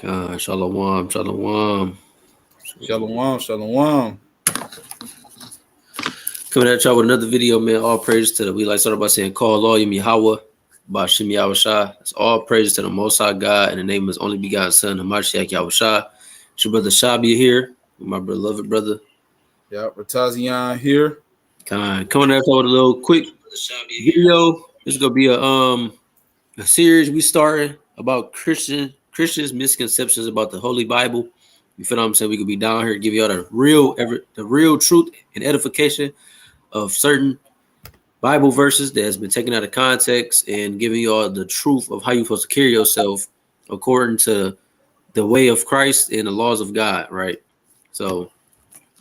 Shalom, shalom. Shalom, shalom. Coming at y'all with another video, man. All praise to the, we like started by saying, call all Yahawah, Bashim Yahushua. It's all praise to the Most High God in the name of His only begotten Son, Hamashiach Yahushua. It's your brother Shabi here, my beloved brother. Yeah, Ratazian here. Coming at y'all with a little quick video. This is gonna be a series we started about Christians misconceptions about the Holy Bible. You feel what I'm saying? We could be down here give y'all the real truth and edification of certain Bible verses that has been taken out of context and giving y'all the truth of how you're supposed to carry yourself according to the way of Christ and the laws of God, right? So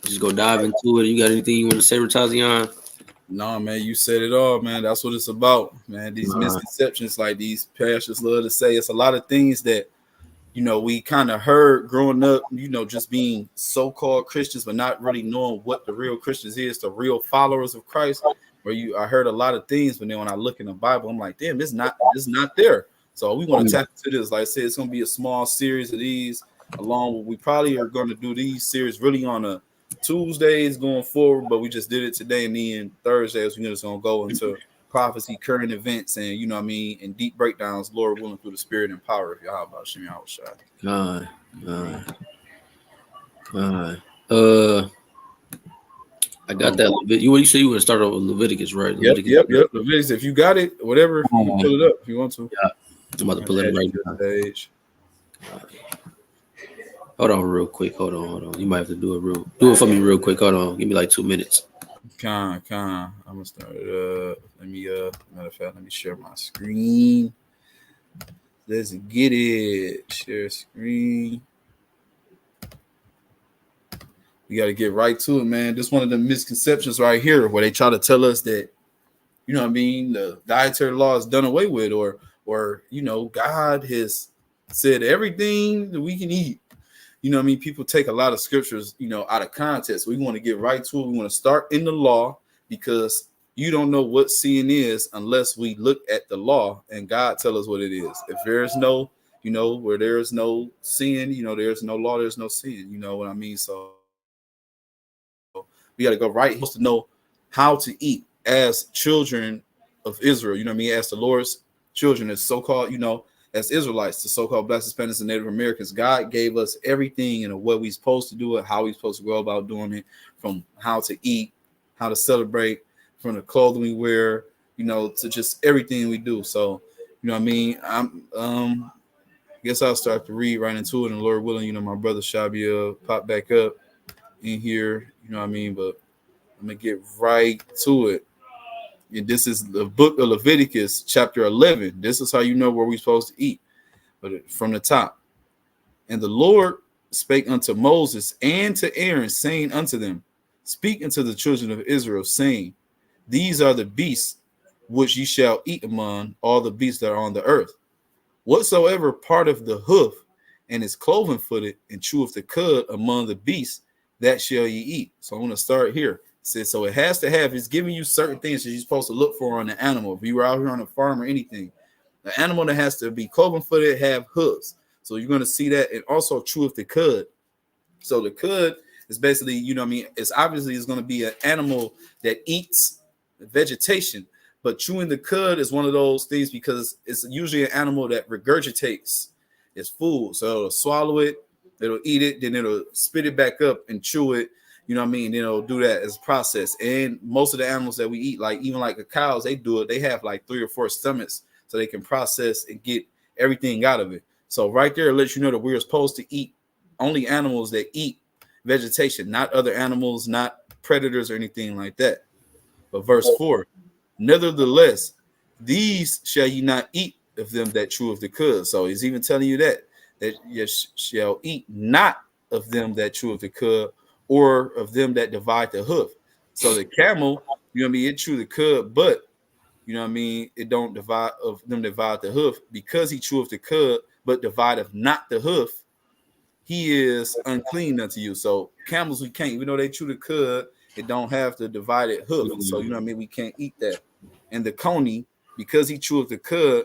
just go dive into it. You got anything you want to say, Ratazian? No, man, you said it all, man. That's what it's about, man. These misconceptions, like these pastors love to say, it's a lot of things that, we kind of heard growing up, just being so-called Christians, but not really knowing what the real Christians is, the real followers of Christ. I heard a lot of things, but then when I look in the Bible, I'm like, damn, this is not there. So we want to tap into this. Like I said, it's going to be a small series of these, we probably are going to do these series really on a Tuesdays going forward, but we just did it today, and then Thursdays we're just gonna go into prophecy, current events, and and deep breakdowns, Lord willing, through the Spirit and power of Yahawah. I got that. You say you want to start off with Leviticus, right? Yep. Leviticus. If you got it, whatever, you can pull it up if you want to. Yeah, I'm about to pull it right now. Hold on, real quick. Hold on. You might have to do it for me real quick. Hold on. Give me like 2 minutes. I'm gonna start it up. Matter of fact, let me share my screen. Let's get it. Share screen. We got to get right to it, man. This is one of the misconceptions right here, where they try to tell us that, the dietary law is done away with, or God has said everything that we can eat. People take a lot of scriptures, out of context. We want to get right to it. We want to start in the law, because you don't know what sin is unless we look at the law and God tell us what it is. If there's no, where there's no sin, there's no law, there's no sin. You know what I mean? So we got to go right. We're supposed to know how to eat as children of Israel. As the Lord's children, as so-called, as Israelites, the so-called Black, Hispanics, and Native Americans. God gave us everything and what we're supposed to do it, how we're supposed to go about doing it, from how to eat, how to celebrate, from the clothing we wear, to just everything we do. So, I guess I'll start to read right into it, and Lord willing, my brother Shabia pop back up in here, but I'm gonna get right to it. And this is the book of Leviticus, chapter 11. This is how you know where we're supposed to eat. But from the top. And the Lord spake unto Moses and to Aaron, saying unto them, speak unto the children of Israel, saying, these are the beasts which ye shall eat among all the beasts that are on the earth. Whatsoever part of the hoof and is cloven footed and cheweth the cud among the beasts, that shall ye eat. So I'm going to start here. So it has to have, it's giving you certain things that you're supposed to look for on the animal. If you were out here on a farm or anything, the animal that has to be cloven footed, have hooves. So you're going to see that. And also cheweth the cud. So the cud is basically, it's obviously it's going to be an animal that eats vegetation, but chewing the cud is one of those things because it's usually an animal that regurgitates its food. So it'll swallow it, it'll eat it, then it'll spit it back up and chew it. Then it'll do that as a process. And most of the animals that we eat, like even like the cows, they do it. They have like 3 or 4 stomachs so they can process and get everything out of it. So right there, it lets you know that we're supposed to eat only animals that eat vegetation, not other animals, not predators or anything like that. But verse 4, nevertheless, these shall ye not eat of them that chew of the cud. So he's even telling you that you shall eat not of them that chew of the cud, or of them that divide the hoof. So the camel, it chew the cud, but it don't divide the hoof, because he cheweth the cud, but divideth not the hoof, he is unclean unto you. So camels, we can't, even though they chew the cud, it don't have the divided hoof. So we can't eat that. And the coney, because he cheweth the cud,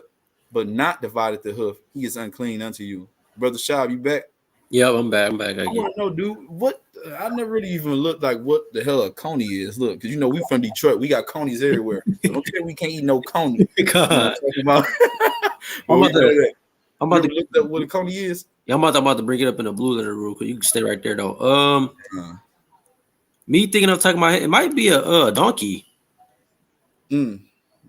but not divided the hoof, he is unclean unto you. Brother Shab, you back? Yep, I'm back. I'm back I again. want to know, dude, what I never really even looked like what the hell a coney is. Look, because we from Detroit, we got conies everywhere. So don't tell me we can't eat no coney. You know God. what I'm talking about? I'm Well, about to. I'm you about ever to. looked up what a coney is? Yeah, I'm about to bring it up in the blue letter rule because you can stay right there though. Uh, Me thinking of talking my head, it might be a donkey. mm,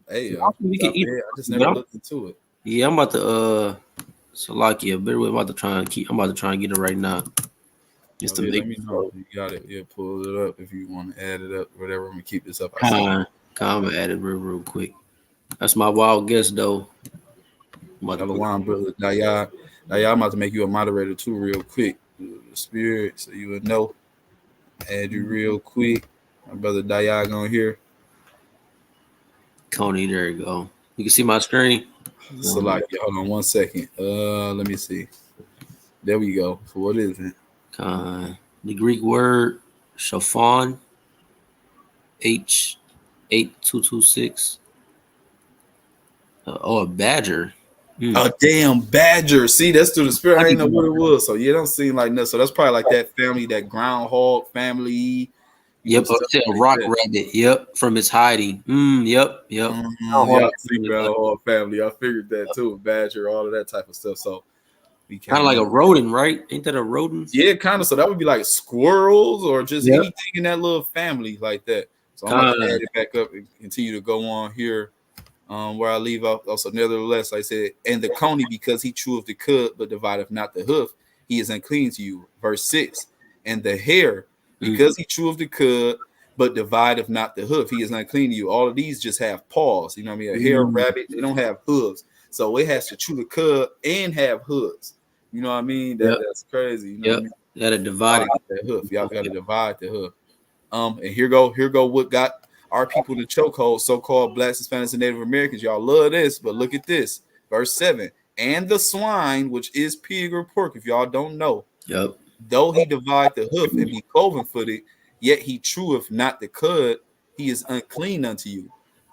hey, Donkey, we can eat. I just But never looked into it. yeah, I'm about to Salakia. Better way, I'm about to try and keep. I'm about to try and get it right now, just Oh to yeah, make let me know if you got it. Yeah, pull it up if you want to add it up, whatever. I'm gonna keep this up. I see. I'm gonna add it real quick. That's my wild guess though. I'm about to put Shalom, brother. Now y'all, I'm about to make you a moderator too, real quick. The spirit, so you would know. Add you real quick. My brother Dayag on here. Coney. There you go. You can see my screen. So like, hold on 1 second. Let me see. There we go. So what is it? The Greek word shafan H8226. A badger. A damn badger. See, that's through the spirit. I didn't know what it was. So yeah, it don't seem like nothing. So that's probably like that family, that groundhog family. Yep, Stuff a like rock that. rabbit. Yep, from its hiding. Yep. Yeah, I see groundhog family. I figured that too. Badger, all of that type of stuff. So we Kind of can't. like a rodent, right? Ain't that a rodent? Yeah, kind of. So that would be like squirrels or just Yep. anything in that little family like that. So I'm about to Kind. add it back up and continue to go on here. Where I leave off. Also, nevertheless, I said, and the coney, because he cheweth the cud, but divideth not the hoof, he is unclean to you. Verse 6. And the hare, because he cheweth the cud, but divideth not the hoof, he is unclean to you. All of these just have paws. You know what I mean? A hare, rabbit, they don't have hooves. So it has to chew the cud and have hooves. You know what I mean? That's crazy. You know what I mean? Gotta divide it. That hoof. Y'all got to divide the hoof. And here go what got our people in the chokehold, so-called blacks, Hispanics, and Native Americans. Y'all love this, but look at this. Verse 7. And the swine, which is pig or pork, if y'all don't know, Yep. though he divide the hoof and be cloven-footed, yet he cheweth not the cud, he is unclean unto you.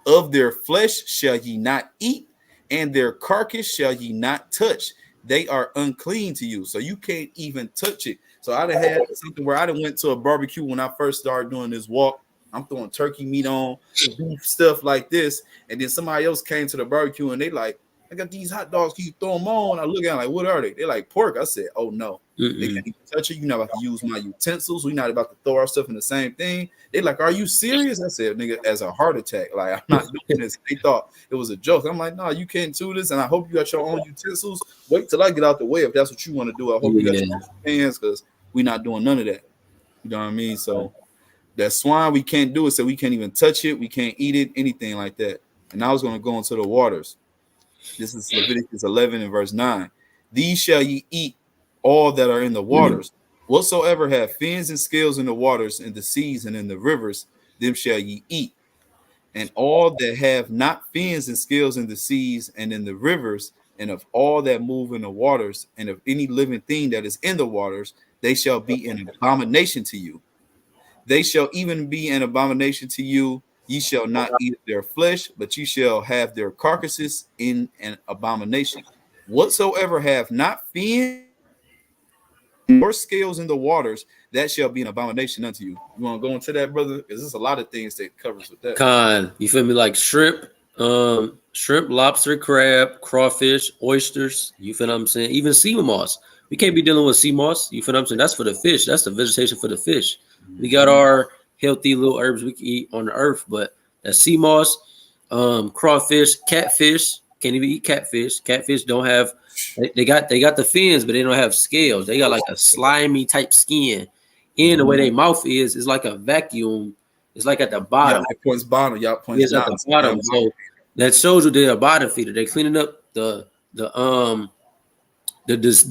Of their flesh shall ye not eat, and their carcass shall ye not touch. They are unclean to you. So you can't even touch it. So I'd have had something where I done went to a barbecue when I first started doing this walk. I'm throwing turkey meat on, beef stuff like this. And then somebody else came to the barbecue and they like, I got these hot dogs. Can you throw them on? I look at them like, what are they? They're like pork. I said, oh no. They can't even touch it. You're not about to use my utensils. We're not about to throw our stuff in the same thing. They're like, are you serious? I said, nigga, as a heart attack. Like, I'm not doing this. They thought it was a joke. I'm like, no, you can't do this. And I hope you got your own utensils. Wait till I get out the way if that's what you want to do. I hope you got your own hands because we're not doing none of that. You know what I mean? So that swine, we can't do it. So we can't even touch it. We can't eat it, anything like that. And I was going to go into the waters. This is Leviticus 11 and verse 9. These shall ye eat, all that are in the waters. Whatsoever have fins and scales in the waters, in the seas and in the rivers, them shall ye eat. And all that have not fins and scales in the seas and in the rivers, and of all that move in the waters, and of any living thing that is in the waters, they shall be an abomination to you. They shall even be an abomination to you. Ye shall not eat their flesh, but ye shall have their carcasses in an abomination. Whatsoever have not fins or scales in the waters, that shall be an abomination unto you. You want to go into that, brother? Because there's a lot of things that covers with that. You feel me? Like shrimp, lobster, crab, crawfish, oysters. You feel what I'm saying? Even sea moss. We can't be dealing with sea moss. You feel what I'm saying? That's for the fish. That's the vegetation for the fish. We got our healthy little herbs we can eat on the earth, but that sea moss, crawfish, catfish. Can't even eat catfish. Catfish don't have. They got the fins, but they don't have scales. They got like a slimy type skin. And the way their mouth is like a vacuum. It's like at the bottom. Yeah, points bottom. Y'all points It's at the bottom. So that shows you they're a bottom feeder. They're cleaning up the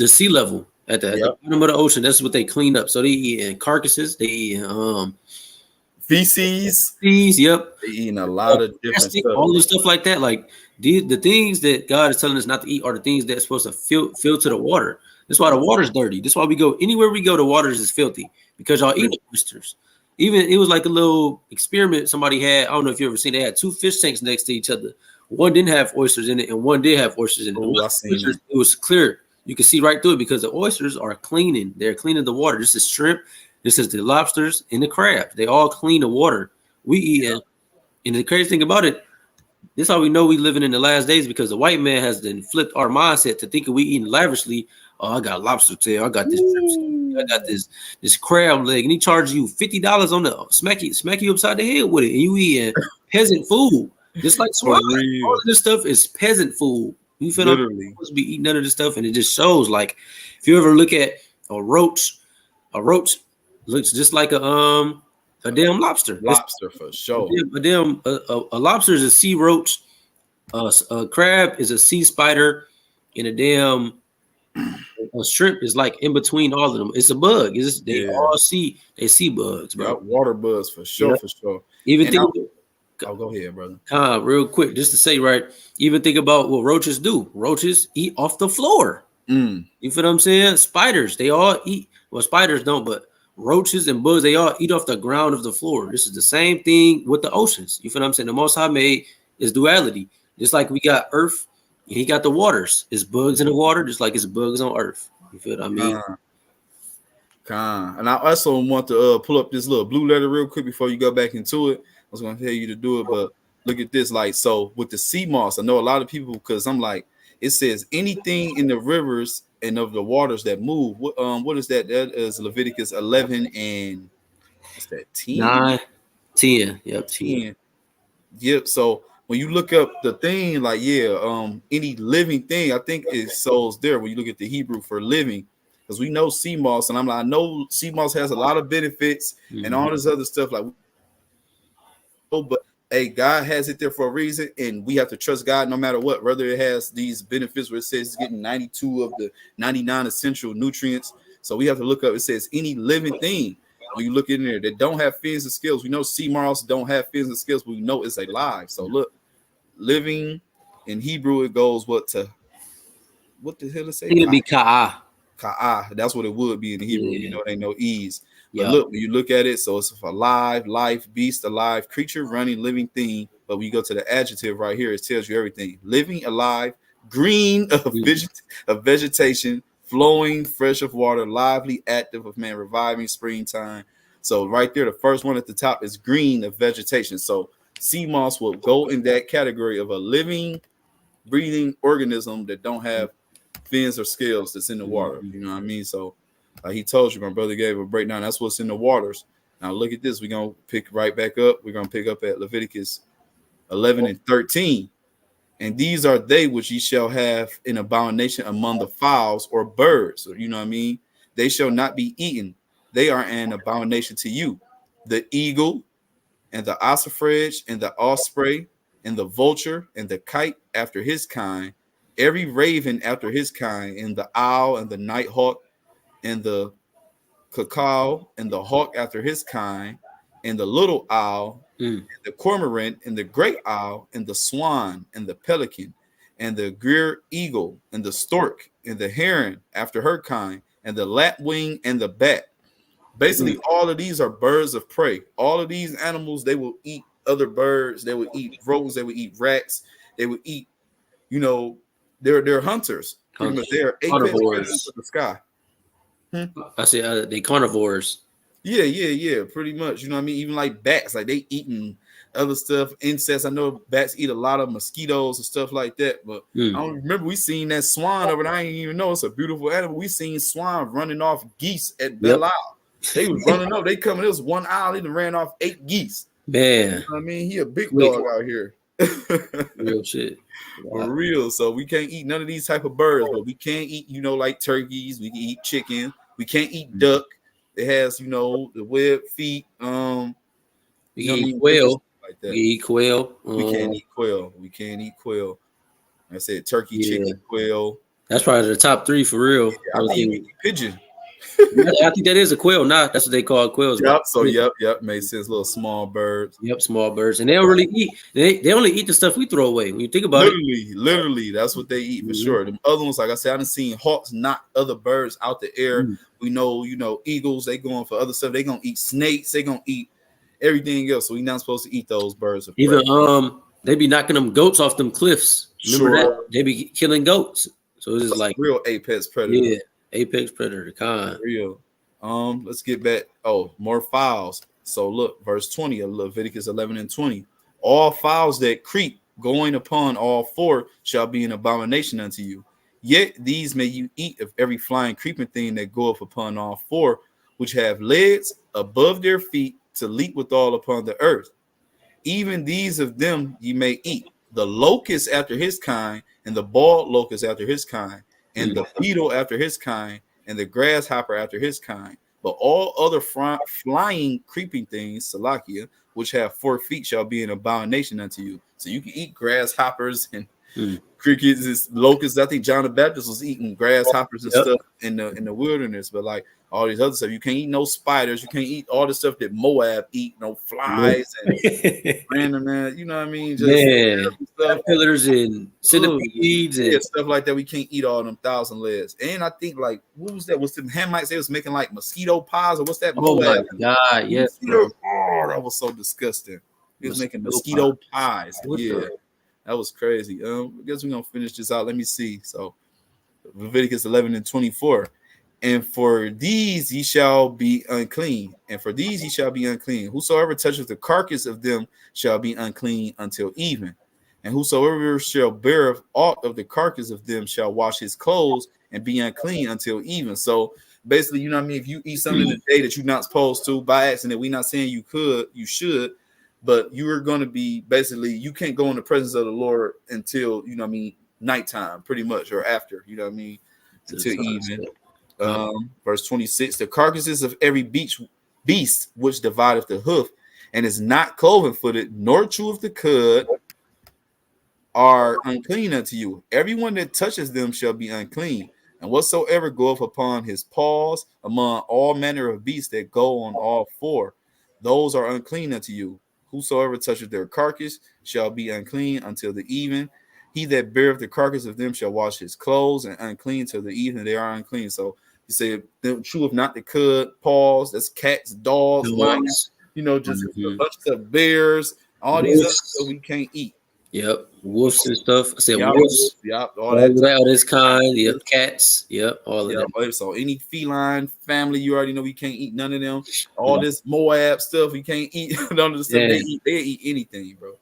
sea level at the bottom of the ocean. That's what they clean up. So they eat carcasses. They eat feces. Yep. They eating a lot of different stuff. All the stuff like that. Like the things that God is telling us not to eat are the things that's supposed to filter the water. That's why the water's dirty. That's why we go anywhere we go, the water is filthy because y'all eat oysters. Even it was like a little experiment somebody had. I don't know if you ever seen. They had two fish tanks next to each other. One didn't have oysters in it, and one did have oysters in it. Oh, I seen that. It was clear. You can see right through it because the oysters are cleaning. They're cleaning the water. This is shrimp. This is the lobsters and the crab. They all clean the water. We eat it. And the crazy thing about it, this is how we know we living in the last days because the white man has then flipped our mindset to thinking we eating lavishly. Oh, I got lobster tail. I got this shrimp skin. I got this crab leg, and he charges you $50 on the smack you upside the head with it, and you eating peasant food, just like swine. All of this stuff is peasant food. You feel Literally. I'm supposed to be eating none of this stuff, and it just shows. Like if you ever look at a roach looks just like a damn lobster. Lobster for sure. A lobster is a sea roach. A crab is a sea spider, and a shrimp is like in between all of them. It's a bug. All sea bugs, bro. Water bugs for sure, for sure. Even think. Go ahead, brother. Real quick, just to say, right? Even think about what roaches do. Roaches eat off the floor. You feel what I'm saying? Spiders, they all eat. Well, spiders don't, but roaches and bugs, they all eat off the ground of the floor. This is the same thing with the oceans. You feel what I'm saying? The Most High made is duality. Just like we got earth, and he got the waters. It's bugs in the water, just like it's bugs on earth. You feel what I mean? And I also want to pull up this little blue letter real quick before you go back into it. I was going to tell you to do it, but look at this. Like, so with the sea moss, I know a lot of people, because I'm like, it says anything in the rivers and of the waters that move. What is that? That is Leviticus 11 and what's that? 10? 9, 10. Yep, 10. Yep. So when you look up the thing, like, any living thing, I think it shows there when you look at the Hebrew for living, because we know sea moss, and I'm like, I know sea moss has a lot of benefits and all this other stuff. Like, but hey, God has it there for a reason, and we have to trust God no matter what, whether it has these benefits where it says it's getting 92 of the 99 essential nutrients. So we have to look up, it says any living thing. When you look in there that don't have fins and scales, we know sea moss don't have fins and scales, but we know it's alive. So look, living in Hebrew, it goes what the hell it say? It'd be ka'ah. Ka'ah. That's what it would be in Hebrew. You know, it ain't no ease. But look, when you look at it, so it's alive, life, beast, alive, creature, running, living thing. But when you go to the adjective right here, it tells you everything. Living, alive, green of vegetation, flowing, fresh of water, lively, active of man, reviving, springtime. So right there, the first one at the top is green of vegetation. So sea moss will go in that category of a living, breathing organism that don't have fins or scales that's in the water. You know what I mean? So he told you, my brother gave a breakdown. That's what's in the waters. Now look at this. We're going to pick right back up. We're going to pick up at Leviticus 11 and 13. And these are they which ye shall have an abomination among the fowls or birds. You know what I mean? They shall not be eaten. They are an abomination to you. The eagle and the ossifrage and the osprey and the vulture and the kite after his kind, every raven after his kind, and the owl and the nighthawk and the cacao and the hawk after his kind, and the little owl, and the cormorant and the great owl, and the swan and the pelican, and the greer eagle, and the stork, and the heron after her kind, and the lapwing and the bat. Basically, all of these are birds of prey. All of these animals, they will eat other birds. They will eat rodents. They will eat rats. They will eat, they're hunters. Pretty much, they're apex predators of the sky. I say they carnivores. Yeah, pretty much. You know what I mean? Even like bats, like they eating other stuff, insects. I know bats eat a lot of mosquitoes and stuff like that, but I don't remember we seen that swan over there. I didn't even know it's a beautiful animal. We seen swine running off geese at Belle Isle. They was running up. They coming. There was one owl. He ran off 8 geese. Man, you know what I mean, he a big dog out here. Real shit. Wow. For real. So we can't eat none of these type of birds, but we can eat, like turkeys. We can eat chicken. We can't eat duck. It has, the webbed feet. We eat quail. Like that. We eat quail. We can't eat quail. We can't eat quail. I said turkey, chicken, quail. That's probably the top 3 for real. I think we eat pigeon. I think that is a quail. That's what they call quails. Yep. So yep, makes sense. Little small birds. Yep, small birds, and they don't really eat. They only eat the stuff we throw away. When you think about it, literally, that's what they eat for sure. The other ones, like I said, I done seen hawks knock other birds out the air. We know, eagles. They going for other stuff. They gonna eat snakes. They gonna eat everything else. So we not supposed to eat those birds. Even they be knocking them goats off them cliffs. Remember that? They be killing goats. So it's just That's a like, real apex predator. yeah, apex predator For kind. real. Let's get back. Oh, more fowls. So look, verse 20 of Leviticus 11 and 20. All fowls that creep going upon all four shall be an abomination unto you. Yet these may you eat of every flying creeping thing that goeth upon all four, which have legs above their feet to leap withal upon the earth. Even these of them ye may eat. The locust after his kind, and the bald locust after his kind, and the beetle after his kind, and the grasshopper after his kind. But all other flying, creeping things, Salakia, which have 4 feet, shall be an abomination unto you. So you can eat grasshoppers and Mm. crickets and locusts. I think John the Baptist was eating grasshoppers and Yep. stuff in the wilderness, but like all these other stuff, you can't eat no spiders. You can't eat all the stuff that Moab eat, no flies and random, man. You know what I mean? Just Man, stuff. caterpillars and Ugh. centipedes Yeah, and stuff like that. We can't eat all them thousand legs. And I think like what was that? Was the Hamites they was making like mosquito pies or what's that oh my Moab? God, yes, bro. Oh, that was so disgusting. He was making Mosquito pie. mosquito pies. What Yeah, the? that was crazy. I guess we're gonna finish this out. Let me see. So Leviticus 11 and 24. And for these ye shall be unclean, and for these ye shall be unclean. Whosoever touches the carcass of them shall be unclean until even. And whosoever shall bear aught of the carcass of them shall wash his clothes and be unclean until even. So basically, you know what I mean? If you eat something in the day that you're not supposed to by accident, we're not saying you could, you should, but you are going to be basically, you can't go in the presence of the Lord until, you know what I mean, nighttime, pretty much, or after, you know what I mean, until even. Verse 26, the carcasses of every beast which divideth the hoof and is not cloven footed, nor cheweth the cud, are unclean unto you. Everyone that touches them shall be unclean. And whatsoever goeth upon his paws among all manner of beasts that go on all four, those are unclean unto you. Whosoever toucheth their carcass shall be unclean until the even. He that beareth the carcass of them shall wash his clothes, and unclean till the even they are unclean. So you say, true if not the cud, paws, that's cats, dogs, lions, you know, just a bunch of bears, all these other stuff we can't eat. Yep, wolves and stuff. I said Yep, wolves. yep, All of that, all this kind. Yep, cats. Yep, all of that. So any feline family, you already know we can't eat none of them. All this Moab stuff, we can't eat none of the stuff they eat anything, bro.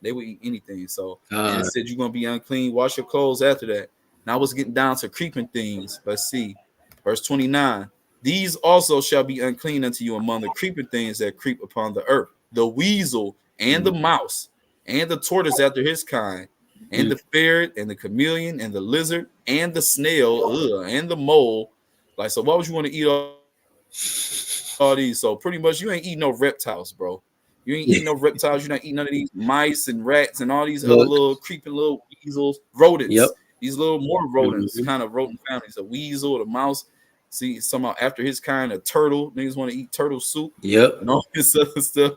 They would eat anything. So and it said you're gonna be unclean. Wash your clothes after that. Now it's getting down to creeping things. Let's see, verse 29. These also shall be unclean unto you among the creeping things that creep upon the earth: the weasel and the mouse and the tortoise after his kind, and the ferret and the chameleon and the lizard and the snail, and the mole. Like, so why would you want to eat all these? So pretty much you ain't eating no reptiles, bro. You ain't eating no reptiles. You're not eating none of these mice and rats and all these other little creeping little weasels, rodents. These little more rodents, kind of rodent families. A weasel, the mouse. See, somehow after his kind, a turtle. Niggas want to eat turtle soup. Yep. And all this other stuff.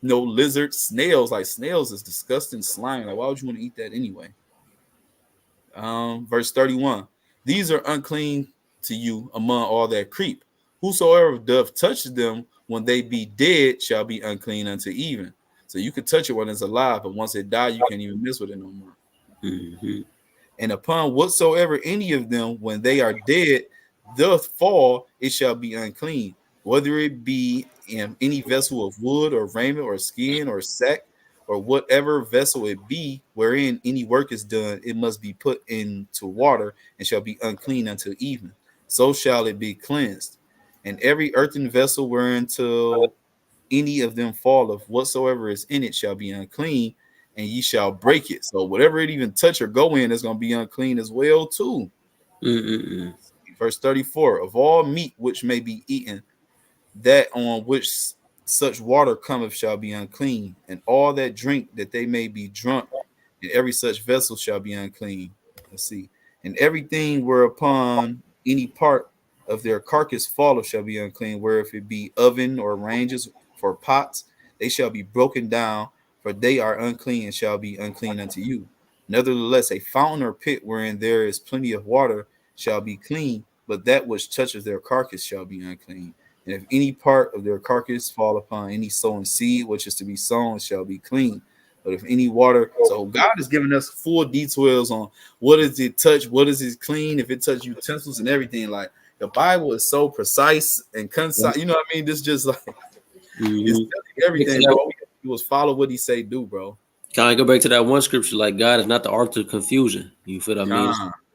No lizards, snails. Like snails is disgusting slime. Like, why would you want to eat that anyway? Verse 31. These are unclean to you among all that creep. Whosoever doth touch them when they be dead shall be unclean unto even. So you could touch it when it's alive, but once it die, you can't even mess with it no more. And upon whatsoever any of them, when they are dead, doth fall, it shall be unclean, whether it be in any vessel of wood or raiment or skin or sack, or whatever vessel it be, wherein any work is done, it must be put into water and shall be unclean until even. So shall it be cleansed. And every earthen vessel wherein till any of them fall of whatsoever is in it shall be unclean, and ye shall break it. So whatever it even touch or go in is going to be unclean as well too. Verse 34, of all meat which may be eaten, that on which such water cometh shall be unclean, and all that drink that they may be drunk, and every such vessel shall be unclean. Let's see. And everything whereupon any part of their carcass falleth shall be unclean, where if it be oven or ranges for pots, they shall be broken down, for they are unclean and shall be unclean unto you. Nevertheless, a fountain or pit wherein there is plenty of water shall be clean, but that which touches their carcass shall be unclean. And if any part of their carcass fall upon any sown seed which is to be sown, shall be clean. But if any water, so God is giving us full details on what does it touch, what is it clean, if it touch utensils and everything. Like the Bible is so precise and concise. You know what I mean? This just like it's everything, bro. We was follow what he say do, bro. Kind of go back to that one scripture, like God is not the author of confusion. You feel what I mean?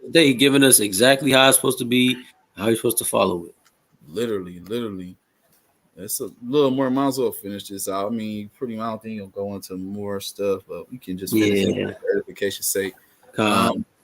They giving us exactly how it's supposed to be, how you're supposed to follow it. Literally. It's a little more. Might as well finish this out. I mean, pretty much, I don't think you'll go into more stuff, but we can just finish it for edification's sake.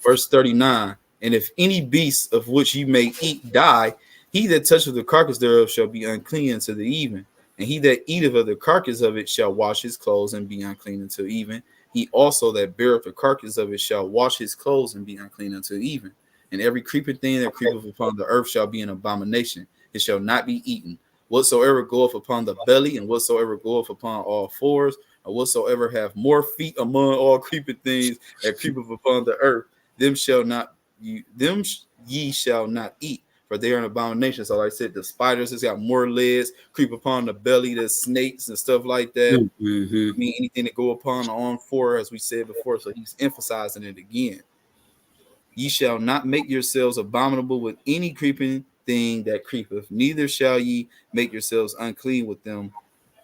Verse 39. And if any beast of which you may eat die, he that toucheth the carcass thereof shall be unclean until the even. And he that eateth of the carcass of it shall wash his clothes and be unclean until even. He also that beareth the carcass of it shall wash his clothes and be unclean until even. And every creeping thing that creepeth upon the earth shall be an abomination. It shall not be eaten. Whatsoever goeth upon the belly, and whatsoever goeth upon all fours, or whatsoever have more feet among all creeping things that creepeth upon the earth, them ye shall not eat, for they are an abomination. So like I said, the spiders has got more legs, creep upon the belly, there's snakes and stuff like that. I mean, anything that go upon the arm four, as we said before. So he's emphasizing it again. Ye shall not make yourselves abominable with any creeping thing that creepeth, neither shall ye make yourselves unclean with them,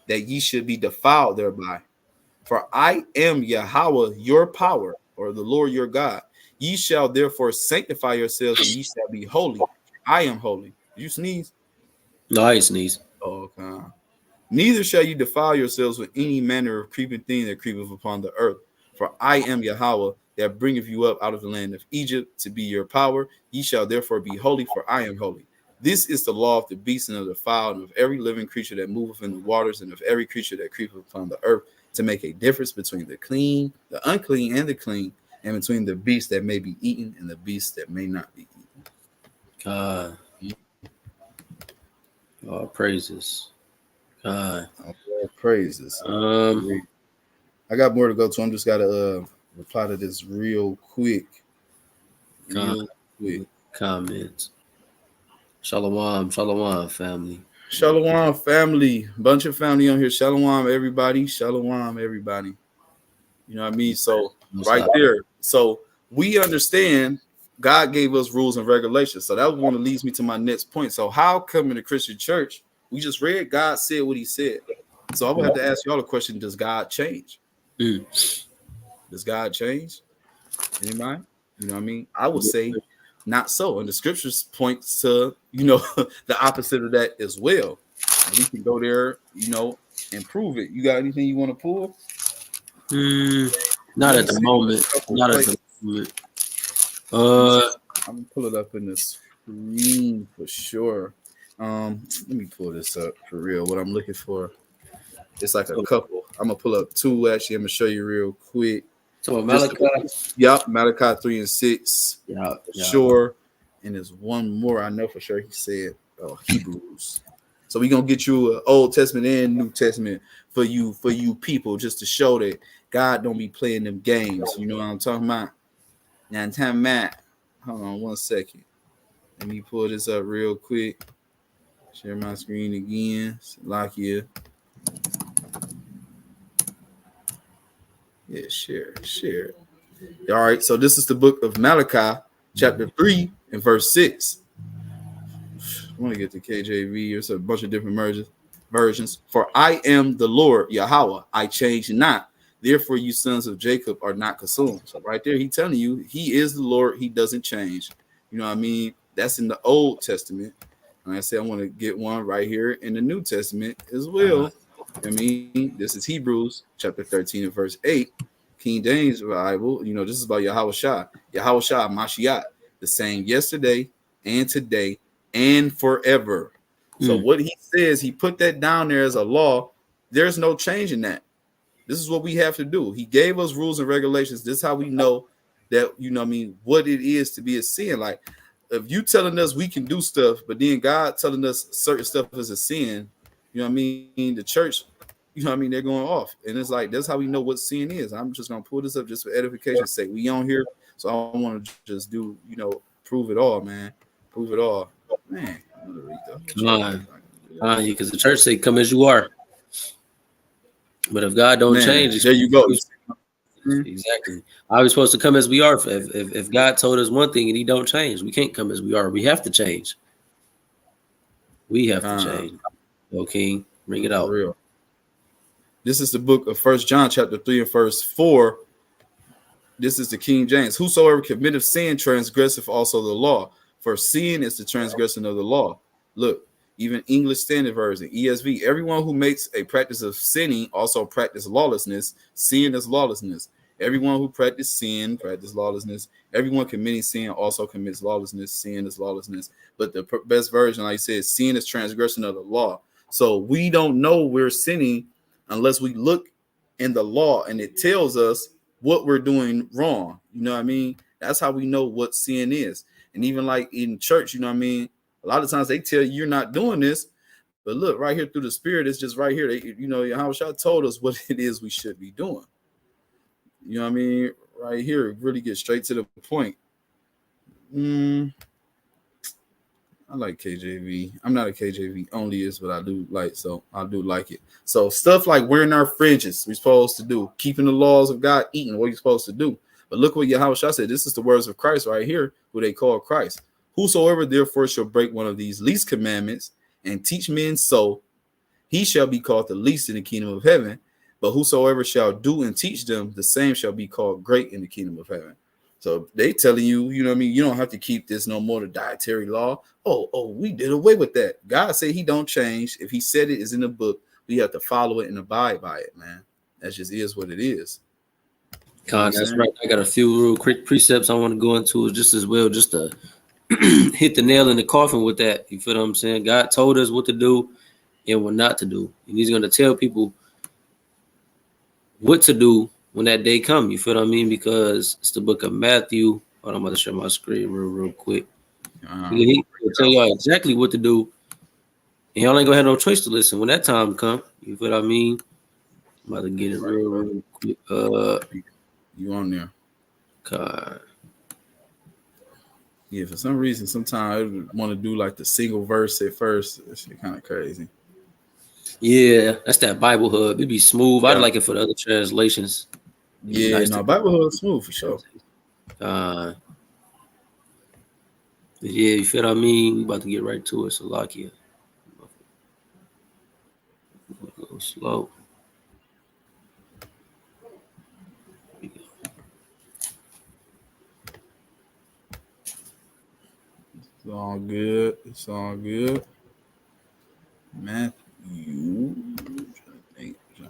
that ye should be defiled thereby. For I am Yahawah, your power, or the Lord your God. Ye shall therefore sanctify yourselves, and ye shall be holy. I am holy. Did you sneeze? No, I sneeze. Oh, okay. Neither shall you defile yourselves with any manner of creeping thing that creepeth upon the earth. For I am Yahawah, that bringeth you up out of the land of Egypt to be your power. Ye shall therefore be holy, for I am holy. This is the law of the beast and of the fowl and of every living creature that moveth in the waters and of every creature that creepeth upon the earth, to make a difference between the clean, the unclean, and the clean, and between the beast that may be eaten and the beast that may not be eaten. God. Oh, praises. God. Oh, praises. I got more to go to. I'm just gotta reply to this real quick. Comments. Shalom, shalom, family. Shalom, family. Bunch of family on here. Shalom, everybody. Shalom, everybody. You know what I mean? So right there. So we understand God gave us rules and regulations. So that one leads me to my next point. So how come in the Christian church, we just read God said what he said. So I would have to ask y'all a question. Does God change? Does God change? Anybody? You know what I mean? I would say not so. And the scriptures points to, the opposite of that as well. And we can go there, and prove it. You got anything you want to pull? Not at the moment. Not at the moment. I'm gonna pull it up in the screen for sure. Let me pull this up for real. What I'm looking for. It's like a couple. I'm gonna pull up two. Actually, I'm gonna show you real quick. So Malachi. Yep, Malachi 3 and 6. Yeah, sure. And there's one more I know for sure. He said Hebrews. So we're gonna get you an Old Testament and New Testament for you people, just to show that God don't be playing them games. You know what I'm talking about? Now I'm talking about. Hold on 1 second. Let me pull this up real quick. Share my screen again. Lock here. Yeah, share. All right, so this is the book of Malachi, chapter 3 and verse 6. I want to get the KJV. There's a bunch of different versions. For I am the Lord, Yahawah. I change not. Therefore, you sons of Jacob are not consumed. So right there, he's telling you he is the Lord. He doesn't change. You know what I mean? That's in the Old Testament. And I said I want to get one right here in the New Testament as well. I mean, this is Hebrews chapter 13 and verse 8. King James Bible, this is about Yahawah Shah. Yahawah Shah, Mashiach, the same yesterday and today and forever. So what he says, he put that down there as a law. There's no change in that. This is what we have to do. He gave us rules and regulations. This is how we know that, what it is to be a sin. Like, if you telling us we can do stuff, but then God telling us certain stuff is a sin, the church, they're going off. And it's like, that's how we know what sin is. I'm just going to pull this up just for edification's sake. We on here, so I want to just do, prove it all, man. Prove it all. Man, I'm going to read that. Because the church say, come as you are. But if God don't change, there you go. Exactly. Are we supposed to come as we are? If God told us one thing and He don't change, we can't come as we are. We have to change. We have to change. Okay, bring it For out. real. This is the book of First John, chapter 3 and verse 4. This is the King James. Whosoever committeth sin transgresseth also the law, for sin is the transgression of the law. Look, even English Standard Version, ESV. Everyone who makes a practice of sinning also practice lawlessness. Sin is lawlessness. Everyone who practices sin practice lawlessness. Everyone committing sin also commits lawlessness. Sin is lawlessness. But the best version, like I said, sin is transgression of the law. So we don't know we're sinning unless we look in the law and it tells us what we're doing wrong. You know what I mean? That's how we know what sin is. And even like in church, you know what I mean? A lot of times they tell you you're not doing this, but look, right here through the Spirit, it's just right here. They, Yahawah told us what it is we should be doing. You know what I mean? Right here, really get straight to the point. I like KJV. I'm not a KJV onlyist, but I do like it. So stuff like wearing our fringes, we're supposed to do, keeping the laws of God, eating what you're supposed to do. But look what Yahawah said. This is the words of Christ right here, who they call Christ. Whosoever therefore shall break one of these least commandments and teach men so, he shall be called the least in the kingdom of heaven. But whosoever shall do and teach them, the same shall be called great in the kingdom of heaven. So they telling you, you know what I mean? You don't have to keep this no more, the dietary law. Oh, we did away with that. God said he don't change. If he said it is in the book, we have to follow it and abide by it, man. That just is what it is. God, that's right. I got a few real quick precepts I want to go into just as well, just to hit the nail in the coffin with that. You feel what I'm saying? God told us what to do and what not to do. And he's going to tell people what to do when that day comes. You feel what I mean? Because it's the book of Matthew. Hold on, I'm about to share my screen real quick. He'll tell y'all exactly what to do. And y'all ain't going to have no choice to listen when that time comes. You feel what I mean? I'm about to get it real quick. You on there. God. Yeah, for some reason, sometimes I want to do like the single verse at first. That shit kind of crazy. Yeah, that's that Bible Hub. It'd be smooth. Yeah. I'd like it for the other translations. Yeah, nice Bible Hub smooth for sure. Yeah, you feel what I mean? We about to get right to it. So lock here. Go slow. It's all good. It's all good.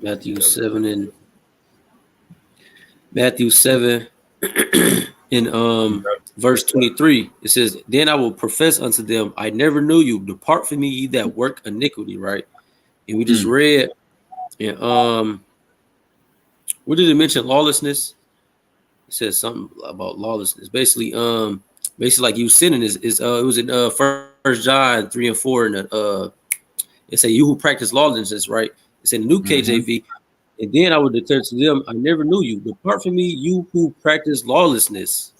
Matthew 7 and Matthew 7 in verse 23. It says, "Then I will profess unto them, I never knew you. Depart from me, ye that work iniquity." Right? And we just read, and what did it mention? Lawlessness. It says something about lawlessness. Basically like you sinning is it was in First John 3 and 4, and it say you who practice lawlessness, right? It's in the new KJV. And then I would declare to them, I never knew you. Depart from me, you who practice lawlessness.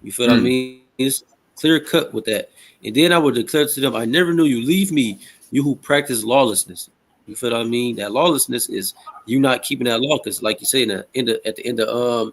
You feel what I mean? It's clear cut with that. And then I would declare to them, I never knew you. Leave me, you who practice lawlessness. You feel what I mean? That lawlessness is you not keeping that law, because like you say at the end of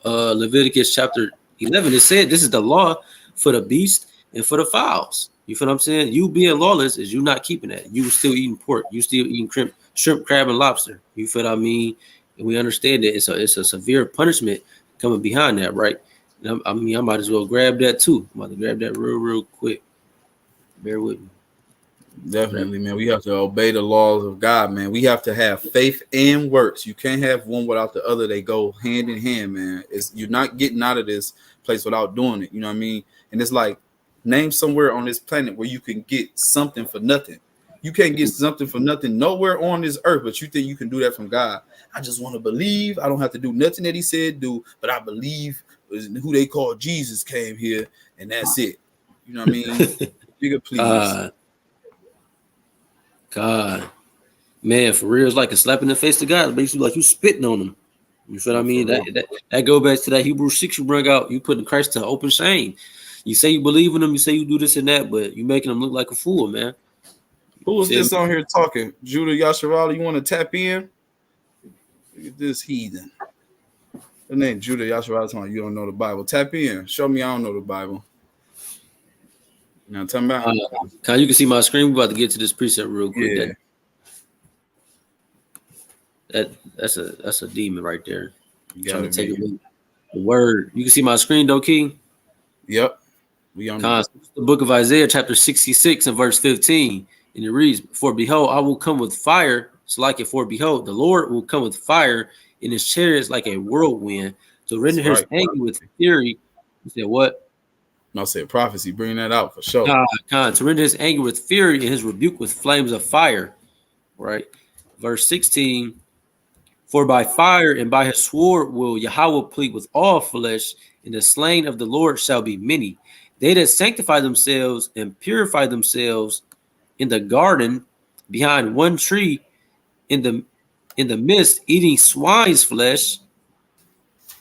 Leviticus chapter 11, it said this is the law for the beast and for the fowls. You feel what I'm saying? You being lawless is you not keeping that. You still eating pork. You still eating shrimp, crab, and lobster. You feel what I mean? And we understand that it's a severe punishment coming behind that, right? And I might as well grab that too. I'm about to grab that real quick. Bear with me. Definitely, man. We have to obey the laws of God, man. We have to have faith and works. You can't have one without the other. They go hand in hand, man. You're not getting out of this place without doing it. You know what I mean? And it's like, name somewhere on this planet where you can get something for nothing. You can't get something for nothing nowhere on this earth, but you think you can do that from God. I just want to believe. I don't have to do nothing that he said do, but I believe who they call Jesus came here, and that's it. You know what I mean? Nigga, please. God, man, for real, it's like a slap in the face to God. Basically, like you spitting on them. You feel what I mean? That go back to that Hebrews 6 you bring out. You putting Christ to open shame. You say you believe in him, you say you do this and that, but you making him look like a fool, man. Who was this on here talking? Judah Yasharala, you want to tap in? Look at this heathen. Her name Judah Yahawah. Talking, you don't know the Bible. Tap in. Show me I don't know the Bible. Now tell me about. You can see my screen. We're about to get to this precept real quick. Yeah. That's a demon right there. Trying to take away the word. You can see my screen, though, King. Yep. We on the book of Isaiah, chapter 66 and verse 15. And it reads, "For behold, I will come with fire, so like it. For behold, the Lord will come with fire in his chariots like a whirlwind, to render his anger with fury." You said what? No, I said prophecy. Bring that out for sure. To render his anger with fury and his rebuke with flames of fire. Right. Verse 16. "For by fire and by his sword will Yahawah plead with all flesh, and the slain of the Lord shall be many. They that sanctify themselves and purify themselves in the garden behind one tree in the midst, eating swine's flesh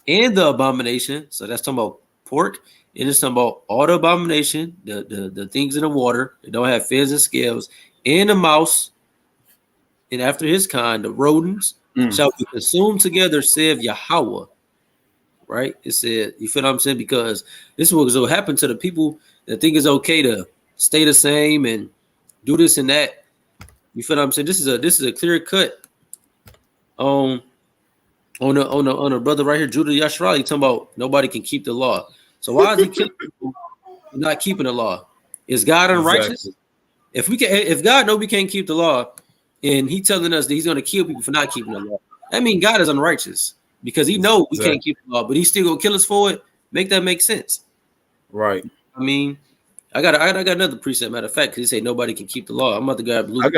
and the abomination." So that's talking about pork, and it's talking about all the abomination, the things in the water that don't have fins and scales, and the mouse, and after his kind, the rodents shall be consumed together, saith Yahawah. Right? It said, you feel what I'm saying? Because this is what will happen to the people that think it's okay to stay the same and do this and that. You feel what I'm saying? This is a clear cut on a brother right here, Judah Yahawah. He's talking about nobody can keep the law. So why is he killing people not keeping the law? Is God unrighteous? Exactly. If God knows we can't keep the law, and he telling us that he's going to kill people for not keeping the law, that means God is unrighteous because he knows we can't keep the law, but he's still going to kill us for it. Make that make sense? Right. I mean, I got another precept. Matter of fact, because he say nobody can keep the law. I'm about to grab Luke.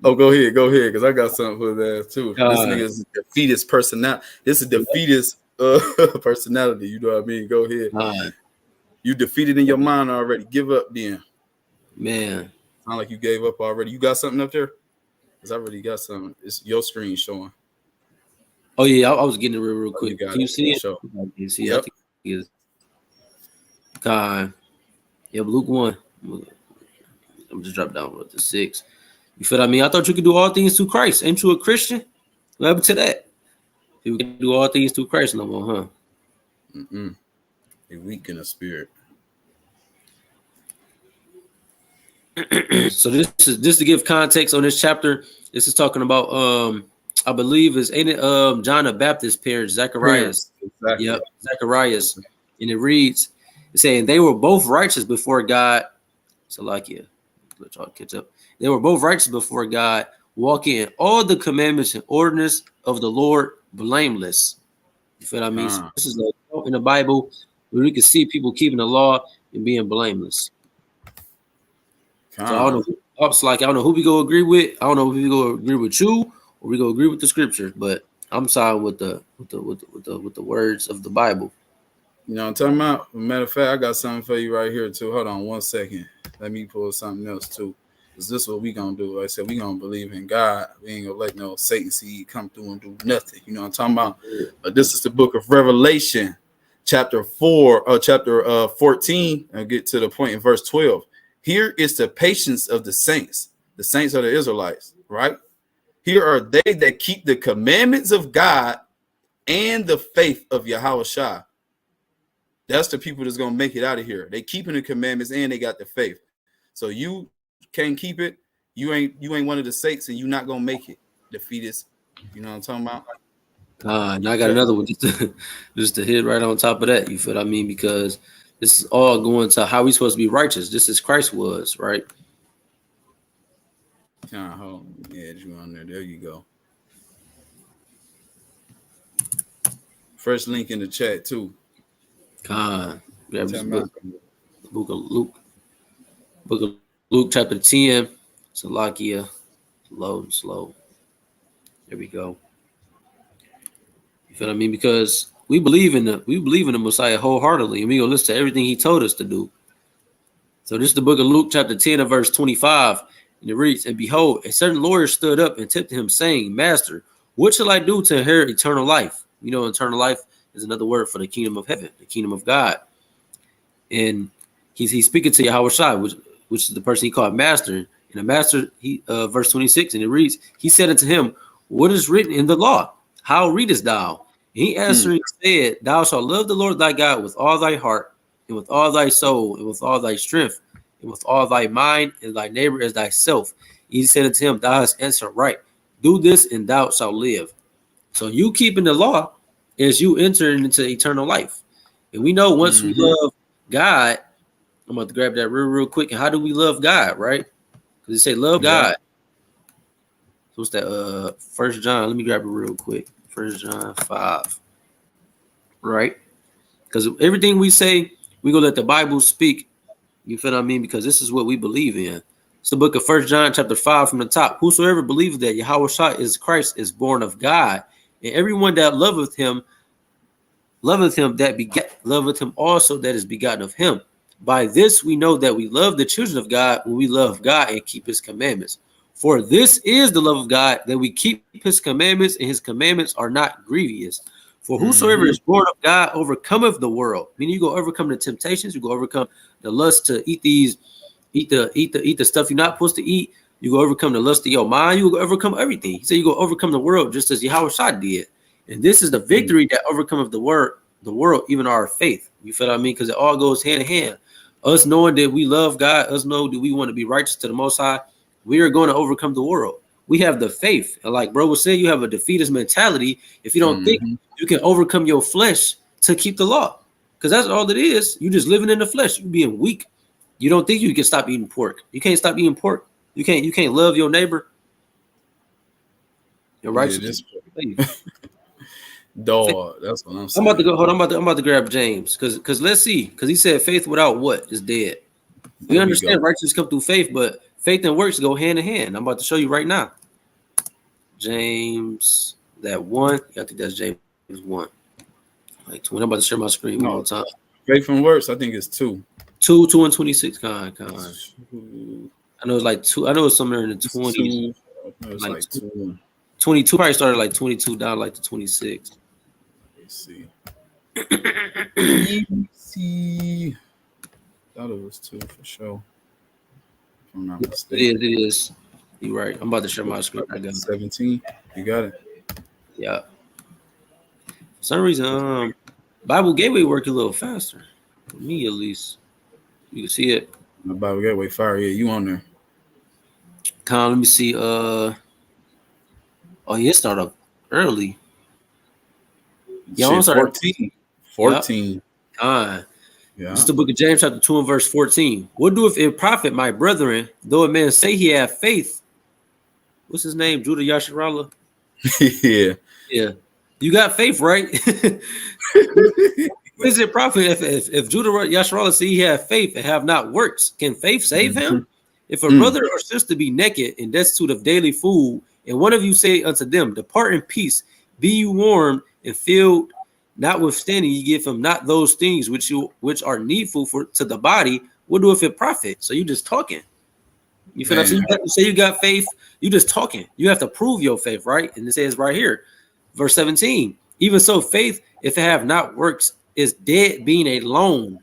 Go ahead, because I got something for that too. This nigga is defeatist personality. This is defeatist personality. You know what I mean? Go ahead. You defeated in your mind already. Give up then. Man. Sound like you gave up already. You got something up there? Because I already got something. It's your screen showing. Oh yeah, I was getting it real quick. Can you see it? Show. You can see it. Yep. God. Yeah, Luke 1. I'm just drop down with the 6. You feel what I mean? I thought you could do all things through Christ. Ain't you a Christian? What happened to that? You can do all things through Christ no more, huh? A weak in the spirit. So this is just to give context on this chapter. This is talking about I believe ain't it John the Baptist's parents, Zacharias. Exactly. Yep, Zacharias. And it reads, it's saying they were both righteous before God. So like let y'all catch up. They were both righteous before God, walking in all the commandments and ordinance of the Lord blameless. You feel what I mean? So this is in the Bible where we can see people keeping the law and being blameless. So I don't know who we go agree with. I don't know if we go agree with you or we go agree with the scripture, but I'm siding with the words of the Bible. You know what I'm talking about? Matter of fact, I got something for you right here too. Hold on 1 second. Let me pull something else too. Is this what we gonna do? Like I said, we gonna believe in God. We ain't gonna let no Satan seed come through and do nothing. You know what I'm talking about? This is the book of Revelation, chapter 14. I'll get to the point in verse 12. Here is the patience of the saints. The saints are the Israelites, right? Here are they that keep the commandments of God and the faith of Yahawah. That's the people that's gonna make it out of here. They keeping the commandments and they got the faith. So you can't keep it. You ain't one of the saints, and you're not gonna make it. Defeatist. You know what I'm talking about? And I got another one just to hit right on top of that. You feel what I mean? Because this is all going to how we supposed to be righteous, just as Christ was, right? Hold on. Yeah, you on there. There you go. First link in the chat too. Grab this book of Luke. Book of Luke, chapter 10. Salakia. Low. There we go. You feel what I mean? Because we believe in the Messiah wholeheartedly, and we gonna listen to everything he told us to do. So this is the book of Luke, chapter 10, and verse 25. And it reads, "And behold, a certain lawyer stood up and tempted him, saying, Master, what shall I do to inherit eternal life?" You know, eternal life is another word for the kingdom of heaven, the kingdom of God. And he's speaking to Yahawah, which is the person he called master. And the master, verse 26, and it reads, he said unto him, "What is written in the law? How readest thou?" He answering said, Thou shalt love the Lord thy God with all thy heart, and with all thy soul, and with all thy strength, and with all thy mind, and thy neighbor as thyself. He said unto him, Thou hast answered right. Do this, and thou shalt live. So you keeping the law is you entering into eternal life. And we know once we love God, I'm about to grab that real quick. And how do we love God, right? Because it say love God. So what's that? First John. Let me grab it real quick. First John 5. Right? Because everything we say, we gonna let the Bible speak. You feel what I mean? Because this is what we believe in. It's the book of First John, chapter 5 from the top. Whosoever believes that Yahawah is Christ is born of God, and everyone that loveth him that begat, loveth him also that is begotten of him. By this we know that we love the children of God when we love God and keep his commandments. For this is the love of God, that we keep his commandments, and his commandments are not grievous. For whosoever is born of God overcometh the world. Meaning you go overcome the temptations, you go overcome the lust to eat the stuff you're not supposed to eat. You go overcome the lust of your mind. You go overcome everything. He said you go overcome the world just as Yahawah did. And this is the victory that overcometh the world, even our faith. You feel what I mean? Because it all goes hand in hand. Us knowing that we love God, us know that we want to be righteous to the Most High, we are going to overcome the world. We have the faith. And like bro was saying, you have a defeatist mentality. If you don't think you can overcome your flesh to keep the law, because that's all it is. You just living in the flesh. You being weak. You don't think you can stop eating pork. You can't stop eating pork. You can't love your neighbor. Your righteous. Dog, that's what I'm saying. I'm about to go. Hold on, I'm about to grab James because let's see. Because he said faith without what is dead. We understand righteousness come through faith, but faith and works go hand in hand. I'm about to show you right now. James, that 1. I think that's James 1. Like 20. I'm about to share my screen one more time. Faith and works, I think it's 2. 2 and 26. Con. I know it's like 2. I know it's somewhere in the 20s. It's like 2. 22 probably started like 22 down like to 26. Let's see. Thought it was 2 for sure. If I'm not mistaken. It is. You're right. I'm about to share my screen. I got 17. You got it. Yeah. For some reason, Bible Gateway work a little faster. For me, at least. You can see it. My Bible Gateway fire. Yeah, you on there. Con, let me see. Oh, yeah, it started up early. Yeah, 14. Yeah. This is the book of James, chapter 2 and verse 14. What doeth it profit, my brethren, though a man say he have faith? What's his name? Judah Yasharallah? Yeah. You got faith, right? What is it profit if Judah Yasharallah say he have faith and have not works? Can faith save him? If a brother or sister be naked and destitute of daily food, and one of you say unto them, Depart in peace, be you warmed and filled, notwithstanding ye give him not those things which are needful to the body, what doeth it profit? So you just talking. You feel what I'm saying? You have to say you got faith, you just talking. You have to prove your faith, right? And it says right here, verse 17, even so faith, if it have not works, is dead, being alone.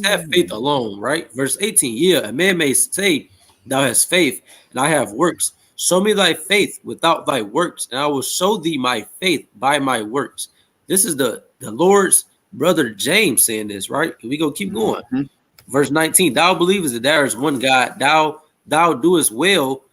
Have faith alone, right? Verse 18, yeah, a man may say, Thou hast faith, and I have works. Show me thy faith without thy works, and I will show thee my faith by my works. This is the Lord's brother James saying this, right? We go keep going. Verse 19, thou believest that there is one God, thou doest well.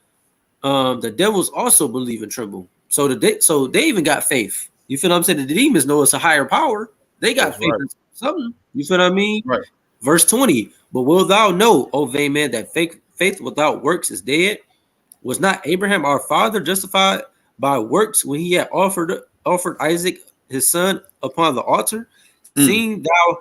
The devils also believe and tremble. So they even got faith. You feel what I'm saying? The demons know it's a higher power. They got faith in something. You feel what I mean? Right. Verse 20, but will thou know, O vain man, that faith without works is dead? Was not Abraham our father justified by works when he had offered Isaac his son upon the altar? Seeing thou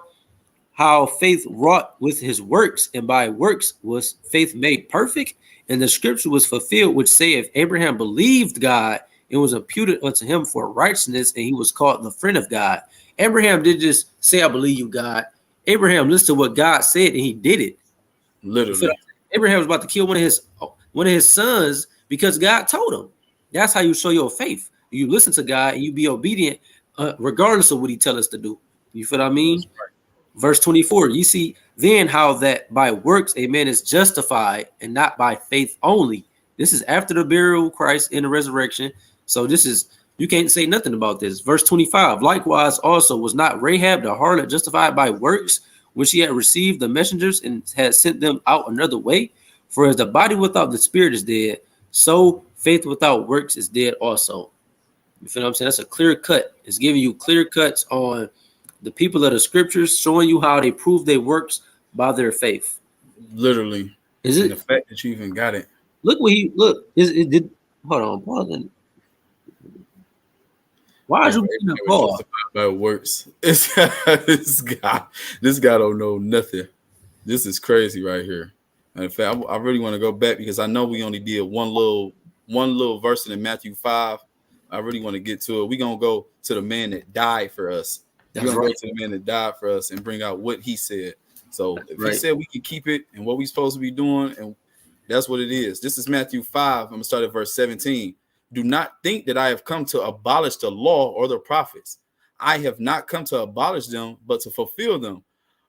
how faith wrought with his works, and by works was faith made perfect, and the scripture was fulfilled, which saith, Abraham believed God, and was imputed unto him for righteousness, and he was called the friend of God. Abraham didn't just say, I believe you, God. Abraham listened to what God said, and he did it. Literally. Abraham was about to kill one of his sons because God told him. That's how you show your faith. You listen to God and you be obedient regardless of what he tells us to do. You feel what I mean? Right. Verse 24, you see then how that by works a man is justified and not by faith only. This is after the burial of Christ in the resurrection. So this is You can't say nothing about this. Verse 25. Likewise, also was not Rahab the harlot justified by works when she had received the messengers and had sent them out another way? For as the body without the spirit is dead, so faith without works is dead also. You feel what I'm saying? That's a clear cut. It's giving you clear cuts on the people of the scriptures, showing you how they prove their works by their faith. Literally. Is And it? the fact that you even got it. Look what he look. Is it did? Hold on, pause. Why is Yeah, you for making a everything was call? justified by works. This guy don't know nothing. This is crazy right here. And in fact, I really want to go back because I know we only did one little verse in Matthew 5. I really want to get to it. We're gonna go to the man that died for us. We're That's gonna go right. to the man that died for us and bring out what he said. So if he Right. said we can keep it and what we supposed to be doing, and that's what it is. This is Matthew 5. I'm gonna start at verse 17. Do not think that I have come to abolish the law or the prophets. I have not come to abolish them, but to fulfill them.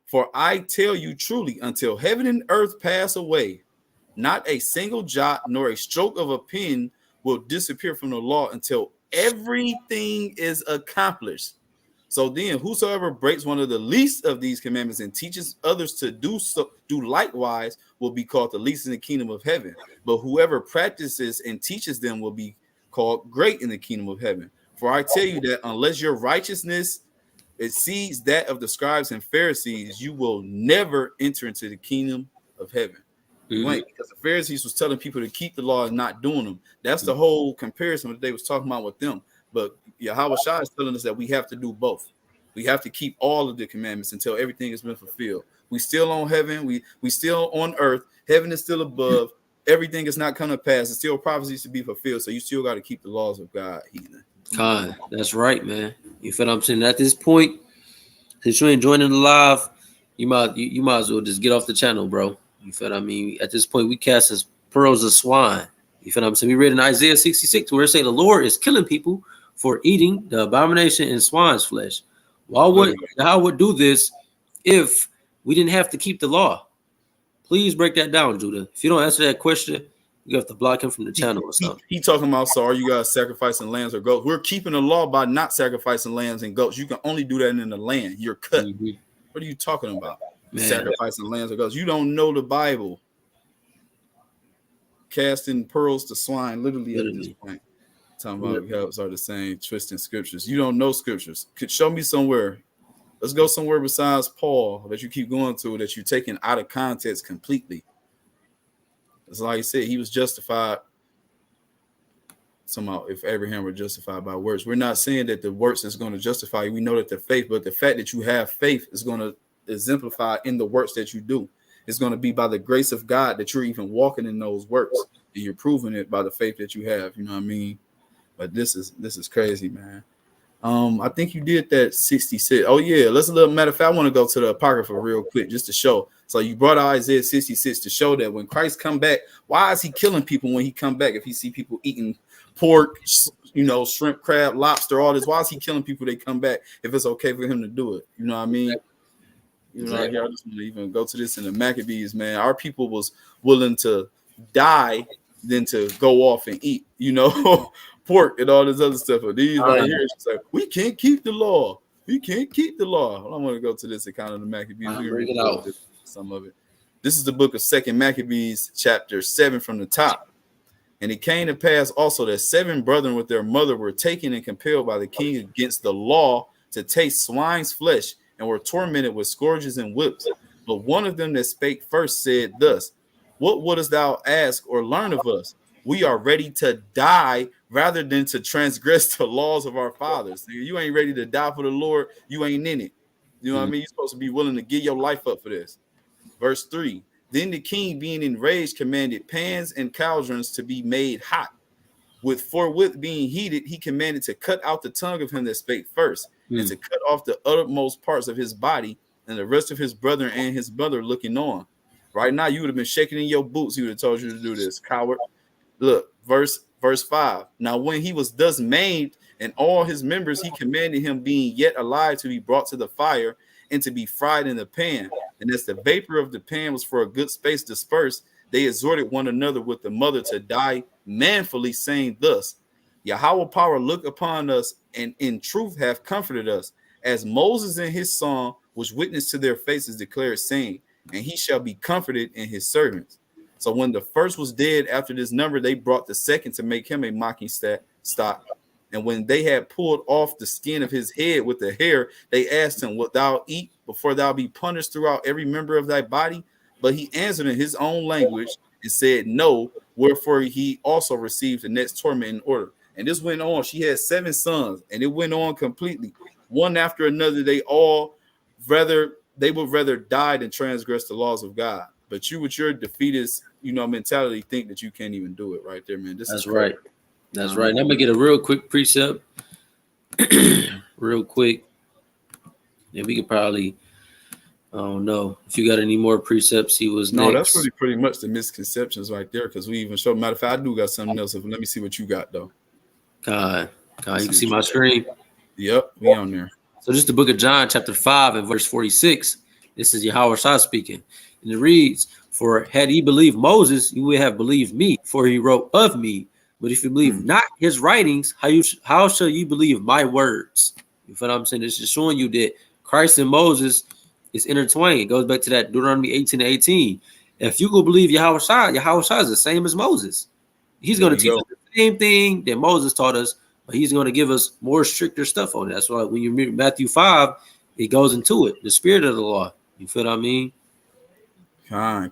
For I tell you truly, until heaven and earth pass away, not a single jot nor a stroke of a pen will disappear from the law until everything is accomplished. So then, whosoever breaks one of the least of these commandments and teaches others to do likewise, will be called the least in the kingdom of heaven. But whoever practices and teaches them will be called great in the kingdom of heaven. For I tell you that unless your righteousness exceeds that of the scribes and Pharisees, you will never enter into the kingdom of heaven. You ain't, because the Pharisees was telling people to keep the law and not doing them. That's the whole comparison that they was talking about with them. But Yahawah Shah is telling us that we have to do both. We have to keep all of the commandments until everything has been fulfilled. We still on heaven. We still on earth. Heaven is still above. Everything is not coming to pass. It's still prophecies to be fulfilled. So you still got to keep the laws of God, heathen. God, that's right, man. You feel what I'm saying? At this point, since you ain't joining the live, you might as well just get off the channel, bro. You feel what I mean? At this point, we cast as pearls of swine. You feel what I'm saying? We read in Isaiah 66 where it say the Lord is killing people for eating the abomination in swine's flesh. How would do this if we didn't have to keep the law? Please break that down, Judah. If you don't answer that question, you have to block him from the channel or something. He talking about, so are you guys sacrificing lambs or goats? We're keeping the law by not sacrificing lambs and goats. You can only do that in the land. You're cut. What are you talking about? Man. Sacrificing lambs or goats? You don't know the Bible. Casting pearls to swine, literally. At this point. Talking about helps are the same, twisting scriptures. You don't know scriptures. Could show me somewhere. Let's go somewhere besides Paul that you keep going to that you're taking out of context completely. It's like I said, he was justified. Somehow, if Abraham were justified by works, we're not saying that the works is going to justify you. We know that the faith, but the fact that you have faith is going to exemplify in the works that you do. It's going to be by the grace of God that you're even walking in those works, and you're proving it by the faith that you have. You know what I mean? But this is crazy, man. I think you did that 66. Oh yeah, matter of fact, I want to go to the Apocrypha real quick just to show. So you brought out Isaiah 66 to show that when Christ come back, why is he killing people when he come back? If he see people eating pork, shrimp, crab, lobster, all this, why is he killing people? They come back if it's okay for him to do it. You know what I mean? Here I just want to even go to this in the Maccabees, man. Our people was willing to die than to go off and eat, pork and all this other stuff. But these right here, it's like, we can't keep the law. We can't keep the law. Well, I want to go to this account of the Maccabees. Bring it out. Some of it. This is the book of 2 Maccabees, chapter 7 from the top. And it came to pass also that 7 brethren with their mother were taken and compelled by the king against the law to taste swine's flesh, and were tormented with scourges and whips. But one of them that spake first said thus, what wouldest thou ask or learn of us? We are ready to die rather than to transgress the laws of our fathers. You ain't ready to die for the Lord. You ain't in it. You know what I mean? You're supposed to be willing to give your life up for this. Verse 3, then the king, being enraged, commanded pans and cauldrons to be made hot. Forthwith being heated, he commanded to cut out the tongue of him that spake first, and to cut off the uttermost parts of his body, and the rest of his brother and his mother looking on. Right now, you would have been shaking in your boots. He would have told you to do this, coward. Look, verse 5. Now, when he was thus maimed and all his members, he commanded him, being yet alive, to be brought to the fire and to be fried in the pan. And as the vapor of the pan was for a good space dispersed, they exhorted one another with the mother to die manfully, saying thus, Yahawah power look upon us, and in truth have comforted us, as Moses in his song was witness to their faces declared, saying, and he shall be comforted in his servants. So when the first was dead after this number, they brought the second to make him a mocking stock. And when they had pulled off the skin of his head with the hair, they asked him, wilt thou eat before thou be punished throughout every member of thy body? But he answered in his own language and said, no, wherefore he also received the next torment in order. And this went on. She had 7 sons, and it went on completely. One after another, they would rather die than transgress the laws of God. But you, with your defeatist, mentality, think that you can't even do it right there, man. That's right. That's right. And I'm gonna get a real quick precept. Real quick. And we could probably, I don't know, if you got any more precepts, he was next. No, that's really pretty much the misconceptions right there, because we even showed. Matter of fact, I do got something else. Let me see what you got, though. God, you can see my screen? Yep, we on there. So this is the book of John, chapter 5 and verse 46. This is Yahawah speaking. And it reads, for had ye believed Moses, you would have believed me, for he wrote of me. But if you believe not his writings, how shall you believe my words? You feel what I'm saying? It's just showing you that Christ and Moses is intertwined. It goes back to that Deuteronomy 18:18. If you go believe Yahawah is the same as Moses. He's going to teach us the same thing that Moses taught us, but he's going to give us more stricter stuff on it. That's why when you read Matthew 5, it goes into it, the spirit of the law. You feel what I mean? Matter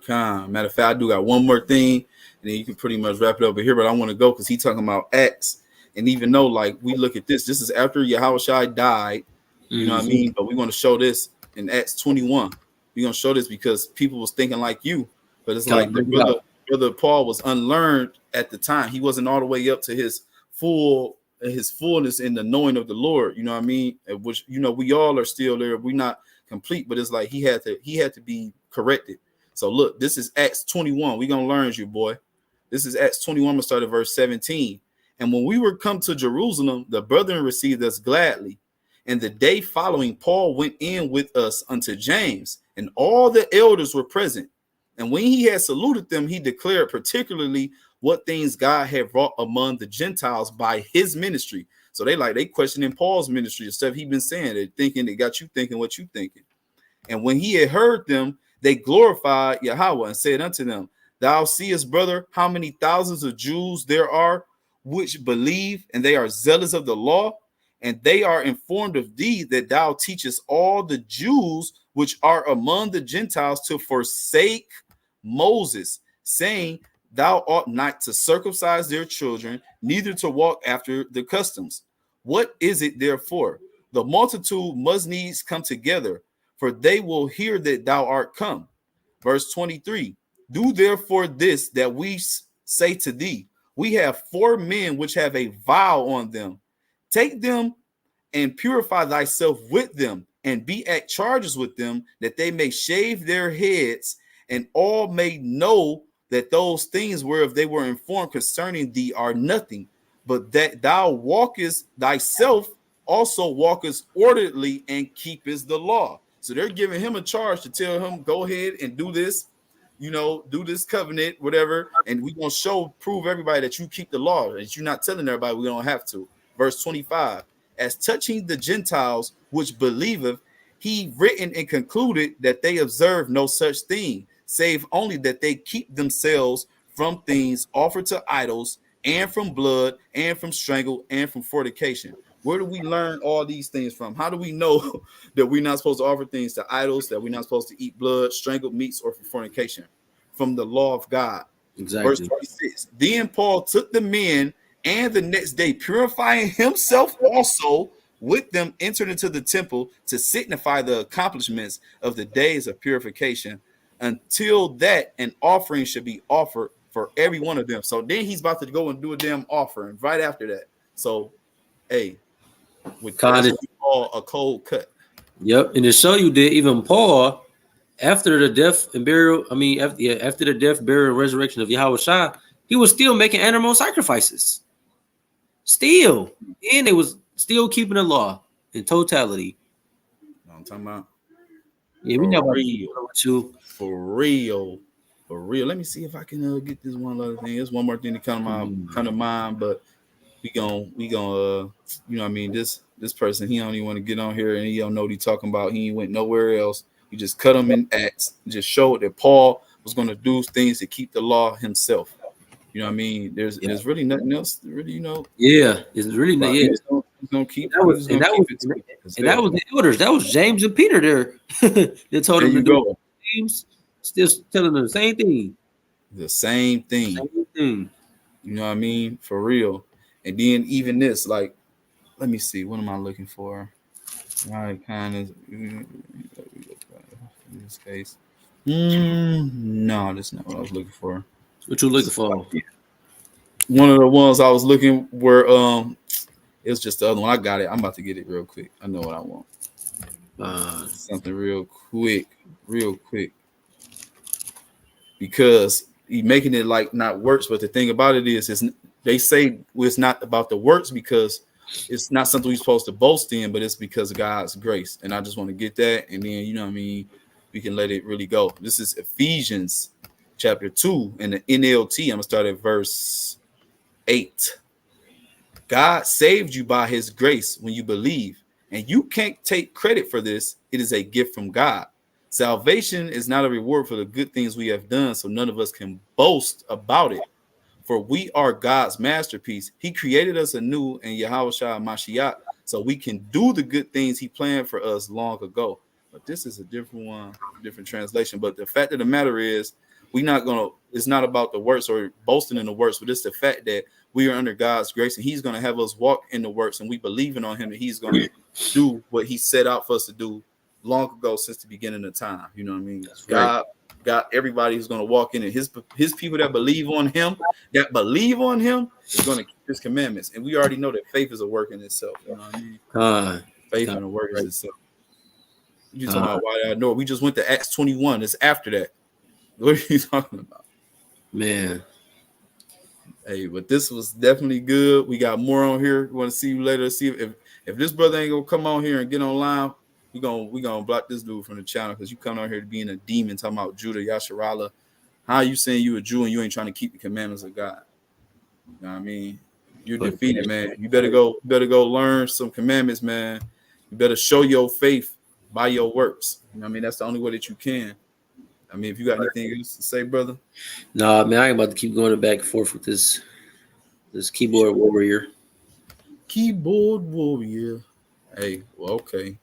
of fact, I do got one more thing, and then you can pretty much wrap it over here. But I want to go because he's talking about Acts. And even though, like, we look at this is after Yahawah died, you know what I mean? But we're going to show this in Acts 21. We're going to show this because people was thinking like you. But it's like brother Paul was unlearned at the time. He wasn't all the way up to his fullness in the knowing of the Lord. You know what I mean? Which, we all are still there. We're not complete, but it's like he had to be corrected. So look, this is Acts 21. We're going to learn you, boy. This is Acts 21. I'm going to start at verse 17. And when we were come to Jerusalem, the brethren received us gladly. And the day following, Paul went in with us unto James, and all the elders were present. And when he had saluted them, he declared particularly what things God had wrought among the Gentiles by his ministry. So they questioning Paul's ministry, the stuff he been saying. They thinking they got you thinking what you thinking. And when he had heard them, they glorified Yahawah and said unto them, thou seest, brother, how many thousands of Jews there are which believe, and they are zealous of the law, and they are informed of thee that thou teachest all the Jews which are among the Gentiles to forsake Moses, saying, thou ought not to circumcise their children, neither to walk after the customs. What is it therefore? The multitude must needs come together, for they will hear that thou art come. Verse 23, do therefore this that we say to thee. We have 4 men which have a vow on them. Take them and purify thyself with them, and be at charges with them, that they may shave their heads, and all may know that those things whereof they were informed concerning thee are nothing, but that thou walkest thyself also walkest orderly and keepest the law. So they're giving him a charge to tell him, go ahead and do this, do this covenant, whatever, and we're going to prove everybody that you keep the law, that you're not telling everybody we don't have to. Verse 25, as touching the Gentiles which believeth, he written and concluded that they observe no such thing, save only that they keep themselves from things offered to idols, and from blood, and from strangle, and from fornication. Where do we learn all these things from? How do we know that we're not supposed to offer things to idols, that we're not supposed to eat blood, strangled meats, or for fornication? From the law of God. Exactly. Verse 26. Then Paul took the men, and the next day, purifying himself also with them, entered into the temple to signify the accomplishments of the days of purification, until that an offering should be offered for every one of them. So then he's about to go and do a damn offering right after that. So, hey, with what we call a cold cut. Yep, and to show you that even Paul, after the death and burial, after the death, burial, and resurrection of Yahawah, he was still making animal sacrifices. Still, and they was still keeping the law in totality. I'm talking about. Yeah, we never for real. Let me see if I can get this one other thing. There's one more thing to come to mind, but we gonna you know what I mean, this person, he don't even want to get on here, and he don't know what he talking about. He ain't went nowhere else. You just cut him in Acts, just showed that Paul was going to do things to keep the law himself. You know what I mean? There's really nothing else really, Yeah, it's really about. yeah. He's gonna keep And that was it to and that himself. was the elders. That was James and Peter there. They told There him to you do go. James, still telling them the same thing. The same thing. Same thing. You know what I mean? For real. And then even this, like, let me see, what am I looking for? Right, kind of in this case. No, that's not what I was looking for. What you looking for? One of the ones I was looking were it was just the other one. I got it. I'm about to get it real quick. I know what I want. Something real quick. Because he making it like not works, but the thing about it is they say it's not about the works because it's not something we're supposed to boast in, but it's because of God's grace. And I just want to get that, and then you know what I mean, we can let it really go. This is Ephesians chapter 2 in the NLT. I'm gonna start at verse 8. God saved you by his grace when you believe, and you can't take credit for this. It is a gift from God. Salvation is not a reward for the good things we have done, so none of us can boast about it. For we are God's masterpiece. He created us anew in Yahawah Mashiach, so we can do the good things he planned for us long ago. But this is a different one, different translation. But the fact of the matter is, it's not about the works or boasting in the works, but it's the fact that we are under God's grace and he's going to have us walk in the works, and we believing on him that he's going to do what he set out for us to do long ago since the beginning of time. You know what I mean? That's right. God got everybody who's going to walk in, and his people that believe on him is going to keep his commandments. And we already know that faith is a work in itself. You know what I mean? Faith and a work in itself. You talking about why I know? We just went to Acts 21. It's after that. What are you talking about? Man. Hey, but this was definitely good. We got more on here. We want to see you later. See if this brother ain't gonna come on here and get online, we gonna block this dude from the channel, because you come on here to being a demon talking about Judah Yasharala. How you saying you a Jew and you ain't trying to keep the commandments of God? You know what I mean? You're defeated, man. You better go learn some commandments, man. You better show your faith by your works. You know what I mean? That's the only way that you can. I mean, if you got anything else to say, brother? Nah, man, I ain't about to keep going back and forth with this keyboard warrior. Keyboard warrior. Hey, well, okay.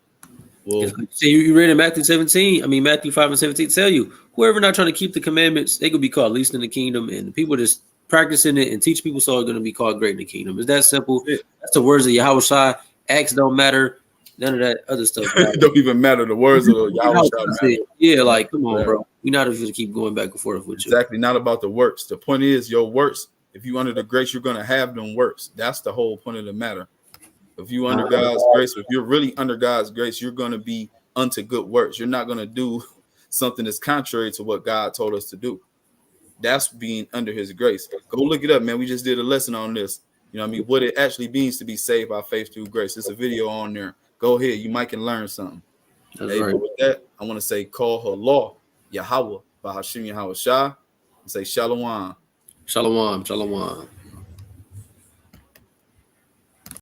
Well, see, you read in Matthew 17. I mean, Matthew 5 and 17 tell you, whoever not trying to keep the commandments, they could be called least in the kingdom, and the people that's practicing it and teach people so are going to be called great in the kingdom. It's that simple. That's the words of Yahawah. Acts don't matter. None of that other stuff. It don't even matter. The words of Yahawah. Yeah, like, come on, bro. We're not going to keep going back and forth with you. Exactly. Not about the works. The point is your works. If you under the grace, you're going to have them works. That's the whole point of the matter. If you under God's grace, if you're really under God's grace, you're going to be unto good works. You're not going to do something that's contrary to what God told us to do. That's being under his grace. Go look it up, man. We just did a lesson on this. You know what I mean? What it actually means to be saved by faith through grace. It's a video on there. Go ahead. You might can learn something. That's right. But with that, I want to say call her law, Yahawah, by Hashem Yahawah Shah, and say Shalom. Shalom. Shalom.